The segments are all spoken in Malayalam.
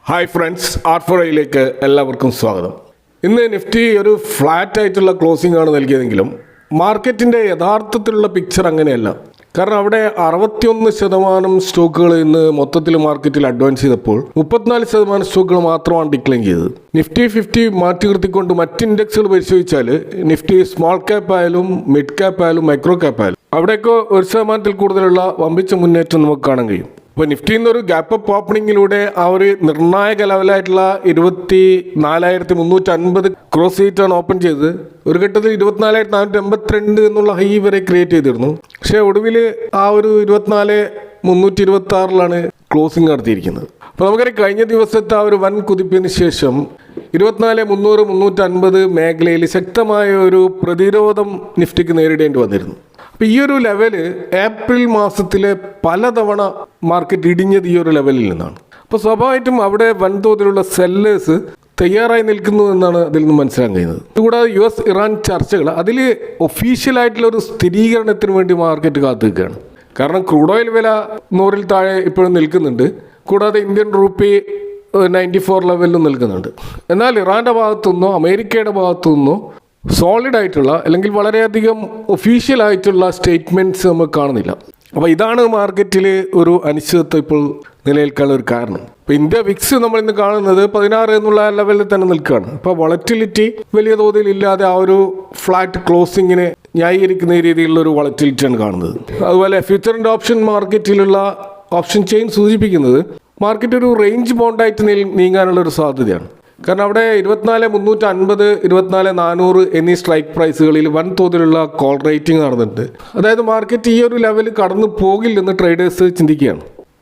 ഹായ് ഫ്രണ്ട്സ്, R4iലേക്ക് എല്ലാവർക്കും സ്വാഗതം. ഇന്ന് നിഫ്റ്റി ഒരു ഫ്ലാറ്റ് ആയിട്ടുള്ള ക്ലോസിംഗ് ആണ് നൽകിയതെങ്കിലും മാർക്കറ്റിൻ്റെ യഥാർത്ഥത്തിലുള്ള പിക്ചർ അങ്ങനെയല്ല. കാരണം അവിടെ 61% സ്റ്റോക്കുകൾ ഇന്ന് മൊത്തത്തിൽ മാർക്കറ്റിൽ അഡ്വാൻസ് ചെയ്തപ്പോൾ 34% സ്റ്റോക്കുകൾ മാത്രമാണ് ഡിക്ലൈൻ ചെയ്തത്. നിഫ്റ്റി 50 മാറ്റി നിർത്തിക്കൊണ്ട് മറ്റ് ഇൻഡെക്സുകൾ പരിശോധിച്ചാൽ നിഫ്റ്റി സ്മോൾ ക്യാപ്പ് ആയാലും മിഡ് ക്യാപ്പ് ആയാലും മൈക്രോ ക്യാപ്പ് ആയാലും അവിടെയൊക്കെ 1% കൂടുതലുള്ള വമ്പിച്ച മുന്നേറ്റം നമുക്ക് കാണാൻ കഴിയും. ഇപ്പോൾ നിഫ്റ്റിയിൽ നിന്നൊരു ഗ്യാപ്പ് അപ്പ് ഓപ്പണിങ്ങിലൂടെ ആ ഒരു നിർണായക ലെവലായിട്ടുള്ള 24,350 ക്രോസ് ചെയ്തിട്ടാണ് ഓപ്പൺ ചെയ്തത്. ഒരു ഘട്ടത്തിൽ 24,482 എന്നുള്ള ഹൈ വരെ ക്രിയേറ്റ് ചെയ്തിരുന്നു. പക്ഷേ ഒടുവിൽ ആ ഒരു 24,326 ക്ലോസിംഗ് നടത്തിയിരിക്കുന്നത്. അപ്പോൾ നമുക്കറിയാം, കഴിഞ്ഞ ദിവസത്തെ ആ ഒരു വൻ കുതിപ്പിന് ശേഷം 24,300-350 മേഖലയിൽ ശക്തമായ ഒരു പ്രതിരോധം നിഫ്റ്റിക്ക് നേരിടേണ്ടി വന്നിരുന്നു. അപ്പോൾ ഈ ഒരു ലെവല് ഏപ്രിൽ മാസത്തിലെ പലതവണ മാർക്കറ്റ് ഇടിഞ്ഞത് ഈ ഒരു ലെവലിൽ നിന്നാണ്. അപ്പോൾ സ്വാഭാവികമായിട്ടും അവിടെ വൻതോതിലുള്ള സെല്ലേഴ്സ് തയ്യാറായി നിൽക്കുന്നു എന്നാണ് അതിൽ നിന്ന് മനസ്സിലാക്കാൻ കഴിയുന്നത്. കൂടാതെ US ഇറാൻ ചർച്ചകൾ, അതിൽ ഒഫീഷ്യലായിട്ടുള്ള ഒരു സ്ഥിരീകരണത്തിന് വേണ്ടി മാർക്കറ്റ് കാത്തു നിൽക്കുകയാണ്. കാരണം ക്രൂഡ് ഓയിൽ വില 100-ൽ താഴെ ഇപ്പോഴും നിൽക്കുന്നുണ്ട്. കൂടാതെ ഇന്ത്യൻ റുപ്പി 94 ലെവലിലും നിൽക്കുന്നുണ്ട്. എന്നാൽ ഇറാൻ്റെ ഭാഗത്തുനിന്നോ അമേരിക്കയുടെ ഭാഗത്തുനിന്നോ സോളിഡ് ആയിട്ടുള്ള അല്ലെങ്കിൽ വളരെയധികം ഒഫീഷ്യൽ ആയിട്ടുള്ള സ്റ്റേറ്റ്മെൻറ്റ്സ് നമുക്ക് കാണുന്നില്ല. അപ്പോൾ ഇതാണ് മാർക്കറ്റിൽ ഒരു അനിശ്ചിതത്വം ഇപ്പോൾ നിലനിൽക്കാനുള്ള ഒരു കാരണം. ഇപ്പോൾ ഇന്ത്യ വിക്സ് നമ്മളിന്ന് കാണുന്നത് 16 എന്നുള്ള ലെവലിൽ തന്നെ നിൽക്കുകയാണ്. അപ്പോൾ വോളറ്റിലിറ്റി വലിയ തോതിൽ ഇല്ലാതെ ആ ഒരു ഫ്ലാറ്റ് ക്ലോസിങ്ങിനെ ന്യായീകരിക്കുന്ന രീതിയിലുള്ള ഒരു വോളറ്റിലിറ്റിയാണ് കാണുന്നത്. അതുപോലെ ഫ്യൂച്ചർ ആൻഡ് ഓപ്ഷൻ മാർക്കറ്റിലുള്ള ഓപ്ഷൻ ചെയിൻ സൂചിപ്പിക്കുന്നത് മാർക്കറ്റ് ഒരു റേഞ്ച് ബോണ്ടായിട്ട് നീങ്ങാനുള്ള ഒരു സാധ്യതയാണ്. കാരണം അവിടെ 24,350, 24,400 എന്നീ സ്ട്രൈക്ക് പ്രൈസുകളിൽ വൻതോതിലുള്ള കോൾ റേറ്റിംഗ് നടന്നിട്ടുണ്ട്. അതായത് മാർക്കറ്റ് ഈ ഒരു ലെവൽ കടന്നു പോകില്ലെന്ന് ട്രേഡേഴ്സ് ചിന്തിക്കുകയാണ്.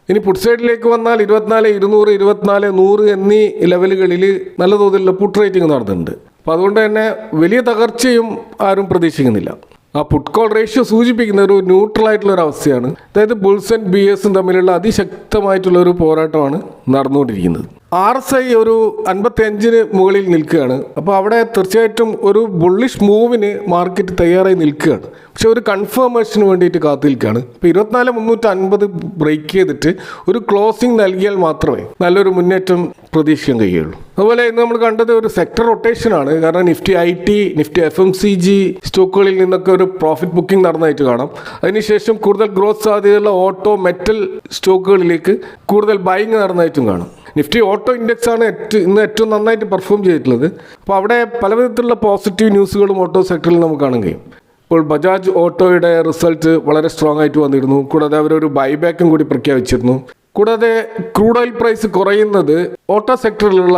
ഇനി പുട്ട് സൈഡിലേക്ക് വന്നാൽ 24,200, 24,100 എന്നീ ലെവലുകളിൽ നല്ല തോതിലുള്ള പുട്ട് റേറ്റിംഗ് നടന്നിട്ടുണ്ട്. അപ്പോൾ അതുകൊണ്ട് തന്നെ വലിയ തകർച്ചയും ആരും പ്രതീക്ഷിക്കുന്നില്ല. ആ പുട്ട് കോൾ റേഷ്യോ സൂചിപ്പിക്കുന്ന ഒരു ന്യൂട്രൽ ആയിട്ടുള്ള ഒരു അവസ്ഥയാണ്. അതായത് ബുൾസ് ആൻഡ് ബിയേഴ്സും തമ്മിലുള്ള അതിശക്തമായിട്ടുള്ള ഒരു പോരാട്ടമാണ് നടന്നുകൊണ്ടിരിക്കുന്നത്. RSI ഒരു 55-ന് മുകളിൽ നിൽക്കുകയാണ്. അപ്പോൾ അവിടെ തീർച്ചയായിട്ടും ഒരു ബുള്ളിഷ് മൂവിന് മാർക്കറ്റ് തയ്യാറായി നിൽക്കുകയാണ്. പക്ഷെ ഒരു കൺഫർമേഷന് വേണ്ടിയിട്ട് കാത്തു നിൽക്കുകയാണ്. ഇപ്പോൾ 24,350 ബ്രേക്ക് ചെയ്തിട്ട് ഒരു ക്ലോസിംഗ് നൽകിയാൽ മാത്രമേ നല്ലൊരു മുന്നേറ്റം പ്രതീക്ഷിക്കാൻ കഴിയുള്ളൂ. അതുപോലെ ഇന്ന് നമ്മൾ കണ്ടത് ഒരു സെക്ടർ റൊട്ടേഷനാണ്. കാരണം നിഫ്റ്റി IT, നിഫ്റ്റി FMCG സ്റ്റോക്കുകളിൽ നിന്നൊക്കെ ഒരു പ്രോഫിറ്റ് ബുക്കിംഗ് നടന്നതായിട്ട് കാണാം. അതിനുശേഷം കൂടുതൽ ഗ്രോത്ത് സാധ്യതയുള്ള ഓട്ടോ, മെറ്റൽ സ്റ്റോക്കുകളിലേക്ക് കൂടുതൽ ബൈങ് നടന്നതായിട്ടും കാണാം. നിഫ്റ്റി ഓട്ടോ ഇൻഡെക്സ് ആണ് ഇന്ന് ഏറ്റവും നന്നായിട്ട് പെർഫോം ചെയ്തിട്ടുള്ളത്. അപ്പോൾ അവിടെ പലവിധത്തിലുള്ള പോസിറ്റീവ് ന്യൂസുകളും ഓട്ടോ സെക്ടറിൽ നമുക്ക് കാണാൻ കഴിയും. ഇപ്പോൾ ബജാജ് ഓട്ടോയുടെ റിസൾട്ട് വളരെ സ്ട്രോങ് ആയിട്ട് വന്നിരുന്നു. കൂടാതെ അവരൊരു ബൈബാക്കും കൂടി പ്രഖ്യാപിച്ചിരുന്നു. കൂടാതെ ക്രൂഡ് ഓയിൽ പ്രൈസ് കുറയുന്നത് ഓട്ടോ സെക്ടറിലുള്ള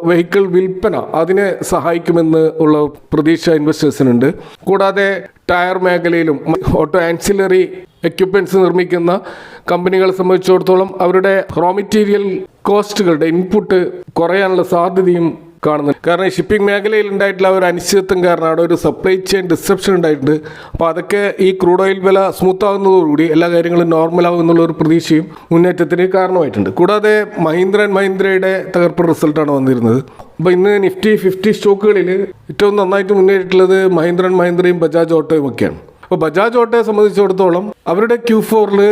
വെഹിക്കിൾ വിൽപ്പന അതിനെ സഹായിക്കുമെന്ന് ഉള്ള പ്രതീക്ഷ ഇൻവെസ്റ്റേഴ്സിനുണ്ട്. കൂടാതെ ടയർ മേഖലയിലും ഓട്ടോ ആൻസിലറി എക്യുപ്മെൻറ്റ്സ് നിർമ്മിക്കുന്ന കമ്പനികളെ സംബന്ധിച്ചിടത്തോളം അവരുടെ റോ മെറ്റീരിയൽ കോസ്റ്റുകളുടെ ഇൻപുട്ട് കുറയാനുള്ള സാധ്യതയും കാണുന്നുണ്ട്. കാരണം ഷിപ്പിംഗ് മേഖലയിൽ ഉണ്ടായിട്ടുള്ള ഒരു അനിശ്ചിതത്വം കാരണം അവിടെ ഒരു സപ്ലൈ ചെയിൻ ഡിസ്റപ്ഷൻ ഉണ്ടായിട്ടുണ്ട്. അപ്പോൾ അതൊക്കെ ഈ ക്രൂഡ് ഓയിൽ വില സ്മൂത്ത് ആകുന്നതോടുകൂടി എല്ലാ കാര്യങ്ങളും നോർമൽ ആകുമെന്നുള്ള ഒരു പ്രതീക്ഷയും മുന്നേറ്റത്തിന് കാരണമായിട്ടുണ്ട്. കൂടാതെ മഹീന്ദ്രയുടെ തകർപ്പ് റിസൾട്ടാണ് വന്നിരുന്നത്. അപ്പോൾ ഇന്ന് നിഫ്റ്റി 50 സ്റ്റോക്കുകളിൽ ഏറ്റവും നന്നായിട്ട് മുന്നേറിയിട്ടുള്ളത് മഹീന്ദ്രയും ബജാജ് ഓട്ടോയും ഒക്കെയാണ്. അപ്പോൾ ബജാജ് ഓട്ടോയെ സംബന്ധിച്ചിടത്തോളം അവരുടെ Q4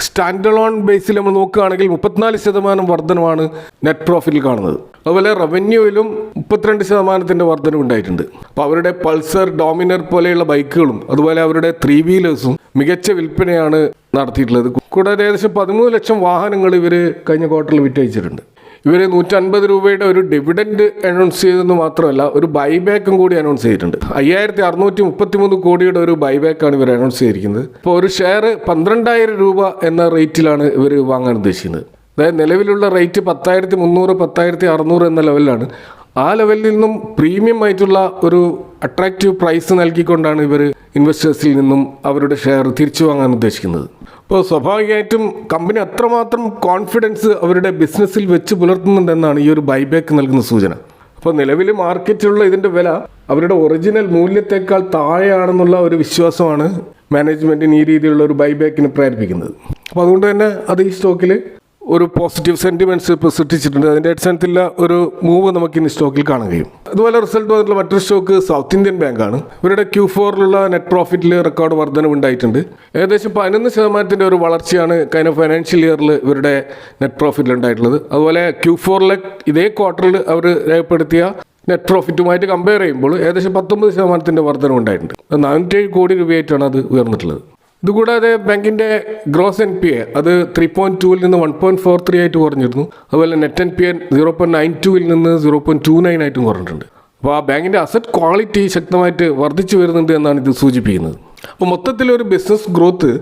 സ്റ്റാൻഡ് അലോൺ ബേസിൽ നമ്മൾ നോക്കുകയാണെങ്കിൽ 34% വർധനമാണ് നെറ്റ് പ്രോഫിറ്റിൽ കാണുന്നത്. അതുപോലെ റവന്യൂവിലും 32% വർധനം ഉണ്ടായിട്ടുണ്ട്. അപ്പോൾ അവരുടെ പൾസർ, ഡോമിനർ പോലെയുള്ള ബൈക്കുകളും അതുപോലെ അവരുടെ 3 വീലേഴ്സും മികച്ച വിൽപ്പനയാണ് നടത്തിയിട്ടുള്ളത്. കൂടാതെ ഏകദേശം 13 ലക്ഷം വാഹനങ്ങൾ ഇവർ കഴിഞ്ഞ ക്വാർട്ടറിൽ വിറ്റഴിച്ചിട്ടുണ്ട്. ഇവർ 150 രൂപയുടെ ഒരു ഡിവിഡൻഡ് അനൗൺസ് ചെയ്തെന്ന് മാത്രമല്ല ഒരു ബൈബാക്കും കൂടി അനൗൺസ് ചെയ്തിട്ടുണ്ട്. 5,633 കോടിയുടെ ഒരു ബൈബാക്കാണ് ഇവർ അനൗൺസ് ചെയ്തിരിക്കുന്നത്. അപ്പോൾ ഒരു ഷെയർ 12,000 രൂപ എന്ന റേറ്റിലാണ് ഇവർ വാങ്ങാൻ ഉദ്ദേശിക്കുന്നത്. അതായത് നിലവിലുള്ള റേറ്റ് 10,300, 10,600 എന്ന ലെവലിലാണ്. ആ ലെവലിൽ നിന്നും പ്രീമിയം ആയിട്ടുള്ള ഒരു അട്രാക്റ്റീവ് പ്രൈസ് നൽകിക്കൊണ്ടാണ് ഇവർ ഇൻവെസ്റ്റേഴ്സിൽ നിന്നും അവരുടെ ഷെയർ തിരിച്ചു വാങ്ങാൻ ഉദ്ദേശിക്കുന്നത്. അപ്പോൾ സ്വാഭാവികമായിട്ടും കമ്പനി അത്രമാത്രം കോൺഫിഡൻസ് അവരുടെ ബിസിനസ്സിൽ വെച്ച് പുലർത്തുന്നുണ്ടെന്നാണ് ഈ ഒരു ബൈബാക്ക് നൽകുന്ന സൂചന. അപ്പോൾ നിലവിൽ മാർക്കറ്റിലുള്ള ഇതിൻ്റെ വില അവരുടെ ഒറിജിനൽ മൂല്യത്തെക്കാൾ താഴെയാണെന്നുള്ള ഒരു വിശ്വാസമാണ് മാനേജ്മെൻറ്റിന് ഈ രീതിയിലുള്ള ഒരു ബൈബാക്കിന് പ്രേരിപ്പിക്കുന്നത്. അപ്പോൾ അതുകൊണ്ട് തന്നെ അത് ഈ സ്റ്റോക്കിൽ ഒരു പോസിറ്റീവ് സെൻറ്റിമെൻറ്റ്സ് ഇപ്പോൾ സൃഷ്ടിച്ചിട്ടുണ്ട്. അതിൻ്റെ അടിസ്ഥാനത്തിലുള്ള ഒരു മൂവ് നമുക്ക് ഇന്ന് സ്റ്റോക്കിൽ കാണാൻ കഴിയും. അതുപോലെ റിസൾട്ട് വന്നിട്ടുള്ള മറ്റൊരു സ്റ്റോക്ക് സൗത്ത് ഇന്ത്യൻ ബാങ്കാണ്. ഇവരുടെ Q4 നെറ്റ് പ്രോഫിറ്റിൽ റെക്കോർഡ് വർധനവ് ഉണ്ടായിട്ടുണ്ട്. ഏകദേശം 11% ഒരു വളർച്ചയാണ് കഴിഞ്ഞ ഫൈനാൻഷ്യൽ ഇയറിൽ ഇവരുടെ നെറ്റ് പ്രോഫിറ്റിൽ ഉണ്ടായിട്ടുള്ളത്. അതുപോലെ Q4 ഇതേ ക്വാർട്ടറിൽ അവർ രേഖപ്പെടുത്തിയ നെറ്റ് പ്രോഫിറ്റുമായിട്ട് കമ്പയർ ചെയ്യുമ്പോൾ ഏകദേശം 19% വർധനവ് ഉണ്ടായിട്ടുണ്ട്. 407 കോടി രൂപയായിട്ടാണ് അത് ഉയർന്നിട്ടുള്ളത്. ഇതുകൂടാതെ ബാങ്കിൻ്റെ ഗ്രോസ് NPA അത് 3.2 നിന്ന് 1.43 ആയിട്ട് കുറഞ്ഞിരുന്നു. അതുപോലെ നെറ്റ് NPA 0.92 നിന്ന് 0.29 ആയിട്ടും കുറഞ്ഞിട്ടുണ്ട്. അപ്പോൾ ആ ബാങ്കിൻ്റെ അസറ്റ് ക്വാളിറ്റി ശക്തമായിട്ട് വർദ്ധിച്ചു വരുന്നുണ്ട് എന്നാണ് ഇത് സൂചിപ്പിക്കുന്നത്. അപ്പോൾ മൊത്തത്തിലൊരു ബിസിനസ് ഗ്രോത്ത്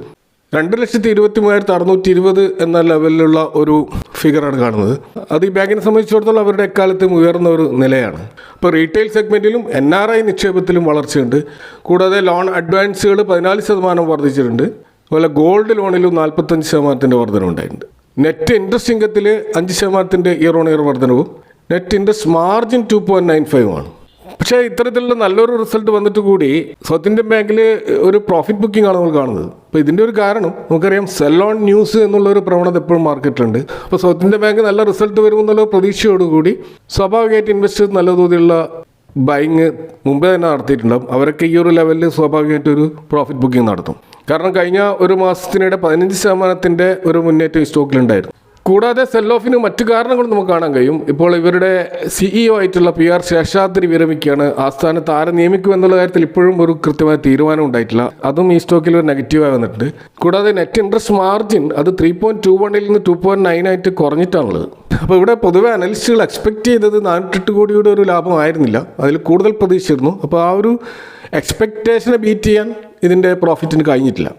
2,23,620 എന്ന ലെവലിലുള്ള ഒരു ഫിഗറാണ് കാണുന്നത്. അത് ഈ ബാങ്കിനെ സംബന്ധിച്ചിടത്തോളം അവരുടെ എക്കാലത്തും ഉയർന്ന ഒരു നിലയാണ്. ഇപ്പോൾ റീറ്റെയിൽ സെഗ്മെൻറ്റിലും NRI നിക്ഷേപത്തിലും വളർച്ചയുണ്ട്. കൂടാതെ ലോൺ അഡ്വാൻസുകൾ 14% വർദ്ധിച്ചിട്ടുണ്ട്. അതുപോലെ ഗോൾഡ് ലോണിലും 45% വർധനവുണ്ടായിട്ടുണ്ട്. നെറ്റ് ഇൻട്രസ്റ്റ് ഇൻകത്തിൽ 5% ഇയർ ഓൺ ഇയർ വർധനവും നെറ്റ് ഇൻട്രസ്റ്റ് മാർജിൻ 2.95 ആണ്. പക്ഷേ ഇത്തരത്തിലുള്ള നല്ലൊരു റിസൾട്ട് വന്നിട്ട് കൂടി സൗത്ത് ഇന്ത്യൻ ബാങ്കിൽ ഒരു പ്രോഫിറ്റ് ബുക്കിംഗ് ആണ് നമ്മൾ കാണുന്നത്. അപ്പോൾ ഇതിൻ്റെ ഒരു കാരണം നമുക്കറിയാം സെൽ ഓൺ ന്യൂസ് എന്നുള്ളൊരു പ്രവണത എപ്പോഴും മാർക്കറ്റിലുണ്ട്. അപ്പോൾ സൗത്ത് ഇന്ത്യൻ ബാങ്ക് നല്ല റിസൾട്ട് വരുമെന്നുള്ള പ്രതീക്ഷയോടുകൂടി സ്വാഭാവികമായിട്ട് ഇൻവെസ്റ്റേഴ്സ് നല്ല തോതിലുള്ള ബൈങ് മുമ്പേ തന്നെ നടത്തിയിട്ടുണ്ടാകും. അവരൊക്കെ ഈ ഒരു ലെവലിൽ സ്വാഭാവികമായിട്ടൊരു പ്രോഫിറ്റ് ബുക്കിംഗ് നടത്തും. കാരണം കഴിഞ്ഞ ഒരു മാസത്തിനിടെ 15% ഒരു മുന്നേറ്റം ഈ സ്റ്റോക്കിലുണ്ടായിരുന്നു. കൂടാതെ സെൽ ഓഫിന് മറ്റു കാരണങ്ങളും നമുക്ക് കാണാൻ കഴിയും. ഇപ്പോൾ ഇവരുടെ CEO ആയിട്ടുള്ള PR ശേഷാദ്രി വിരമിക്കുകയാണ്. ആ സ്ഥാനത്ത് ആരെ നിയമിക്കുമെന്നുള്ള കാര്യത്തിൽ ഇപ്പോഴും ഒരു കൃത്യമായ തീരുമാനം ഉണ്ടായിട്ടില്ല. അതും ഈ സ്റ്റോക്കിൽ ഒരു നെഗറ്റീവായി വന്നിട്ടുണ്ട്. കൂടാതെ നെറ്റ് ഇൻട്രസ്റ്റ് മാർജിൻ അത് 3.21 നിന്ന് 2.9 ആയിട്ട് കുറഞ്ഞിട്ടാണുള്ളത്. അപ്പോൾ ഇവിടെ പൊതുവെ അനലിസ്റ്റുകൾ എക്സ്പെക്ട് ചെയ്തത് 408 കോടിയുടെ ഒരു ലാഭമായിരുന്നില്ല, അതിൽ കൂടുതൽ പ്രതീക്ഷിച്ചിരുന്നു. അപ്പോൾ ആ ഒരു എക്സ്പെക്റ്റേഷനെ ബീറ്റ് ചെയ്യാൻ ഇതിൻ്റെ പ്രോഫിറ്റിന് കഴിഞ്ഞിട്ടില്ല.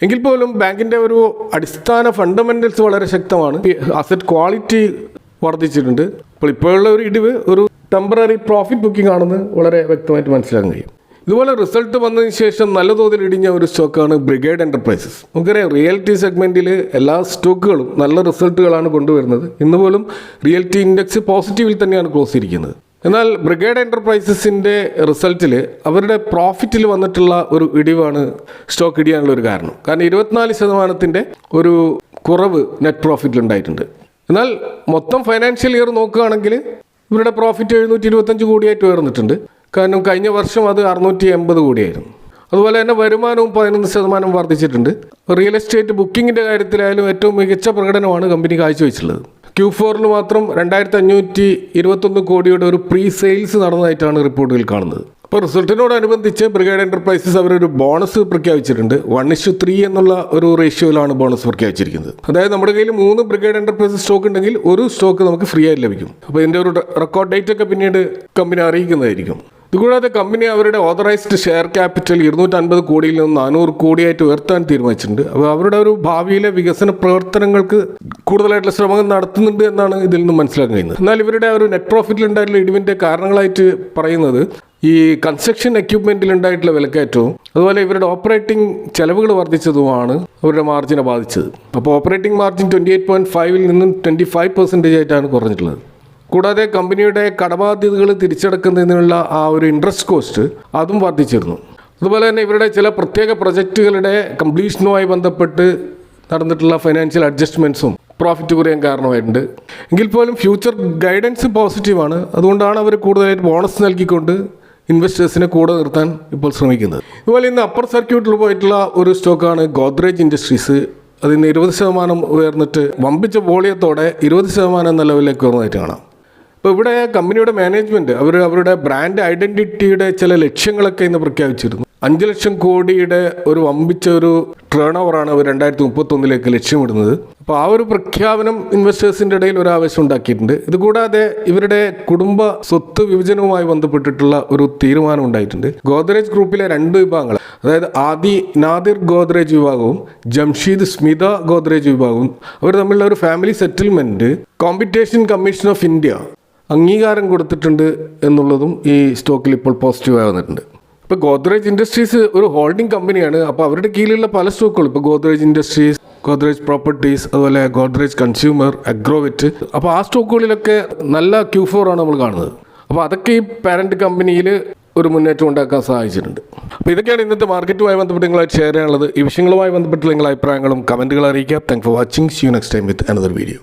എങ്കിൽ പോലും ബാങ്കിൻ്റെ ഒരു അടിസ്ഥാന ഫണ്ടമെൻ്റൽസ് വളരെ ശക്തമാണ്. അസറ്റ് ക്വാളിറ്റി വർദ്ധിച്ചിട്ടുണ്ട്. അപ്പോൾ ഇപ്പോഴുള്ള ഒരു ഇടിവ് ഒരു ടെമ്പററി പ്രോഫിറ്റ് ബുക്കിംഗ് ആണെന്ന് വളരെ വ്യക്തമായിട്ട് മനസ്സിലാക്കാൻ കഴിയും. ഇതുപോലെ റിസൾട്ട് വന്നതിന് ശേഷം നല്ല തോതിൽ ഇടിഞ്ഞ ഒരു സ്റ്റോക്കാണ് ബ്രിഗേഡ് എൻ്റർപ്രൈസസ്. നമുക്കറിയാം റിയൽറ്റി സെഗ്മെൻറ്റിൽ എല്ലാ സ്റ്റോക്കുകളും നല്ല റിസൾട്ടുകളാണ് കൊണ്ടുവരുന്നത്. ഇന്ന് പോലും റിയൽറ്റി ഇൻഡെക്സ് പോസിറ്റീവിൽ തന്നെയാണ് ക്ലോസ് ചെയ്തിരിക്കുന്നത്. എന്നാൽ ബ്രിഗേഡ് എൻ്റർപ്രൈസസിൻ്റെ റിസൾട്ടിൽ അവരുടെ പ്രോഫിറ്റിൽ വന്നിട്ടുള്ള ഒരു ഇടിവാണ് സ്റ്റോക്ക് ഇടിയാനുള്ള ഒരു കാരണം. കാരണം 24% ഒരു കുറവ് നെറ്റ് പ്രോഫിറ്റിൽ ഉണ്ടായിട്ടുണ്ട്. എന്നാൽ മൊത്തം ഫൈനാൻഷ്യൽ ഇയർ നോക്കുകയാണെങ്കിൽ ഇവരുടെ പ്രോഫിറ്റ് 725 കോടിയായിട്ട് ഉയർന്നിട്ടുണ്ട്. കാരണം കഴിഞ്ഞ വർഷം അത് 680 കോടിയായിരുന്നു. അതുപോലെ തന്നെ വരുമാനവും 11% വർദ്ധിച്ചിട്ടുണ്ട്. റിയൽ എസ്റ്റേറ്റ് ബുക്കിങ്ങിൻ്റെ കാര്യത്തിലായാലും ഏറ്റവും മികച്ച പ്രകടനമാണ് കമ്പനി കാഴ്ചവെച്ചിട്ടുള്ളത്. Q4 മാത്രം 2,521 കോടിയുടെ ഒരു പ്രീ സെയിൽസ് നടന്നതായിട്ടാണ് റിപ്പോർട്ടുകൾ കാണുന്നത്. അപ്പോൾ റിസൾട്ടിനോടനുബന്ധിച്ച് ബ്രിഗേഡ് എൻ്റർപ്രൈസസ് അവരൊരു ബോണസ് പ്രഖ്യാപിച്ചിട്ടുണ്ട്. 1:3 എന്നുള്ള ഒരു റേഷ്യോയിലാണ് ബോണസ് പ്രഖ്യാപിച്ചിരിക്കുന്നത്. അതായത് നമ്മുടെ കയ്യിൽ 3 ബ്രിഗേഡ് എൻ്റർപ്രൈസസ് സ്റ്റോക്ക് ഉണ്ടെങ്കിൽ ഒരു സ്റ്റോക്ക് നമുക്ക് ഫ്രീ ആയിട്ട് ലഭിക്കും. അപ്പോൾ ഇതിൻ്റെ ഒരു റെക്കോർഡ് ഡേറ്റ് ഒക്കെ പിന്നീട് കമ്പനി അറിയിക്കുന്നതായിരിക്കും. ഇതുകൂടാതെ കമ്പനി അവരുടെ ഓതറൈസ്ഡ് ഷെയർ ക്യാപിറ്റൽ 250 കോടിയിൽ നിന്ന് 400 കോടിയായിട്ട് ഉയർത്താൻ തീരുമാനിച്ചിട്ടുണ്ട്. അപ്പോൾ അവരുടെ ഒരു ഭാവിയിലെ വികസന പ്രവർത്തനങ്ങൾക്ക് കൂടുതലായിട്ടുള്ള ശ്രമങ്ങൾ നടത്തുന്നുണ്ട് എന്നാണ് ഇതിൽ നിന്ന് മനസ്സിലാക്കാൻ കഴിയുന്നത്. എന്നാൽ ഇവരുടെ ഒരു നെറ്റ് പ്രോഫിറ്റിൽ ഉണ്ടായിട്ടുള്ള ഇടിവിൻ്റെ കാരണങ്ങളായിട്ട് പറയുന്നത് ഈ കൺസ്ട്രക്ഷൻ എക്യുപ്മെൻറ്റിൽ ഉണ്ടായിട്ടുള്ള വിലക്കയറ്റവും അതുപോലെ ഇവരുടെ ഓപ്പറേറ്റിംഗ് ചെലവുകൾ വർദ്ധിച്ചതുമാണ് അവരുടെ മാർജിനെ ബാധിച്ചത്. അപ്പോൾ ഓപ്പറേറ്റിംഗ് മാർജിൻ 28.5 നിന്നും 25% ആയിട്ടാണ് കുറഞ്ഞിട്ടുള്ളത്. കൂടാതെ കമ്പനിയുടെ കടബാധ്യതകൾ തിരിച്ചടക്കുന്നതിനുള്ള ആ ഒരു ഇൻട്രസ്റ്റ് കോസ്റ്റ് അതും വർദ്ധിച്ചിരുന്നു. അതുപോലെ തന്നെ ഇവരുടെ ചില പ്രത്യേക പ്രൊജക്റ്റുകളുടെ കംപ്ലീഷനുമായി ബന്ധപ്പെട്ട് നടന്നിട്ടുള്ള ഫൈനാൻഷ്യൽ അഡ്ജസ്റ്റ്മെൻറ്റ്സും പ്രോഫിറ്റ് കുറയാൻ കാരണമായിട്ടുണ്ട്. എങ്കിൽ പോലും ഫ്യൂച്ചർ ഗൈഡൻസ് പോസിറ്റീവാണ്. അതുകൊണ്ടാണ് അവർ കൂടുതലായിട്ട് ബോണസ് നൽകിക്കൊണ്ട് ഇൻവെസ്റ്റേഴ്സിനെ കൂടെ നിർത്താൻ ഇപ്പോൾ ശ്രമിക്കുന്നത്. അതുപോലെ ഇന്ന് അപ്പർ സർക്യൂട്ടിൽ പോയിട്ടുള്ള ഒരു സ്റ്റോക്കാണ് ഗോദ്രേജ് ഇൻഡസ്ട്രീസ്. അതിന് 20% ഉയർന്നിട്ട് വമ്പിച്ച വോളിയത്തോടെ 20% എന്ന ലെവലിലേക്ക് ഉയർന്നതായിട്ട് കാണാം. അപ്പോൾ ഇവിടെ കമ്പനിയുടെ മാനേജ്മെൻറ്റ് അവരുടെ ബ്രാൻഡ് ഐഡൻറ്റിറ്റിയുടെ ചില ലക്ഷ്യങ്ങളൊക്കെ ഇന്ന് പ്രഖ്യാപിച്ചിരുന്നു. 5 ലക്ഷം കോടിയുടെ ഒരു വമ്പിച്ച ഒരു ടേൺ ഓവറാണ് അവർ 2031 ലക്ഷ്യമിടുന്നത്. അപ്പോൾ ആ ഒരു പ്രഖ്യാപനം ഇൻവെസ്റ്റേഴ്സിൻ്റെ ഇടയിൽ ഒരു ആവേശം ഉണ്ടാക്കിയിട്ടുണ്ട്. ഇതുകൂടാതെ ഇവരുടെ കുടുംബ സ്വത്ത് വിഭജനവുമായി ബന്ധപ്പെട്ടിട്ടുള്ള ഒരു തീരുമാനം ഉണ്ടായിട്ടുണ്ട്. ഗോദ്രേജ് ഗ്രൂപ്പിലെ 2 വിഭാഗങ്ങൾ, അതായത് ആദി നാദിർ ഗോദ്രേജ് വിഭാഗവും ജംഷീദ് സ്മിത ഗോദ്രേജ് വിഭാഗവും അവർ തമ്മിലുള്ള ഒരു family settlement competition commission of India അംഗീകാരം കൊടുത്തിട്ടുണ്ട് എന്നുള്ളതും ഈ സ്റ്റോക്കിൽ ഇപ്പോൾ പോസിറ്റീവായി വന്നിട്ടുണ്ട്. ഇപ്പോൾ ഗോദ്രേജ് ഇൻഡസ്ട്രീസ് ഒരു ഹോൾഡിംഗ് കമ്പനിയാണ്. അപ്പോൾ അവരുടെ കീഴിലുള്ള പല സ്റ്റോക്കുകളും ഇപ്പോൾ ഗോദ്രേജ് ഇൻഡസ്ട്രീസ്, ഗോദ്രേജ് പ്രോപ്പർട്ടീസ്, അതുപോലെ ഗോദ്രേജ് കൺസ്യൂമർ, അഗ്രോവെറ്റ്, അപ്പോൾ ആ സ്റ്റോക്കുകളിലൊക്കെ നല്ല Q4 ആണ് നമ്മൾ കാണുന്നത്. അപ്പോൾ അതൊക്കെ ഈ പാരൻറ്റ് കമ്പനിയിൽ ഒരു മുന്നേറ്റം ഉണ്ടാക്കാൻ സഹായിച്ചിട്ടുണ്ട്. അപ്പോൾ ഇതൊക്കെയാണ് ഇന്നത്തെ മാർക്കറ്റുമായി ബന്ധപ്പെട്ട് നിങ്ങളായിട്ട് ഷെയർ ചെയ്യാനുള്ളത്. ഈ വിഷയങ്ങളുമായി ബന്ധപ്പെട്ടുള്ള നിങ്ങളുടെ അഭിപ്രായങ്ങളും കമൻറ്റുകൾ അറിയിക്കുക. Thank for watching. See you next time with another video.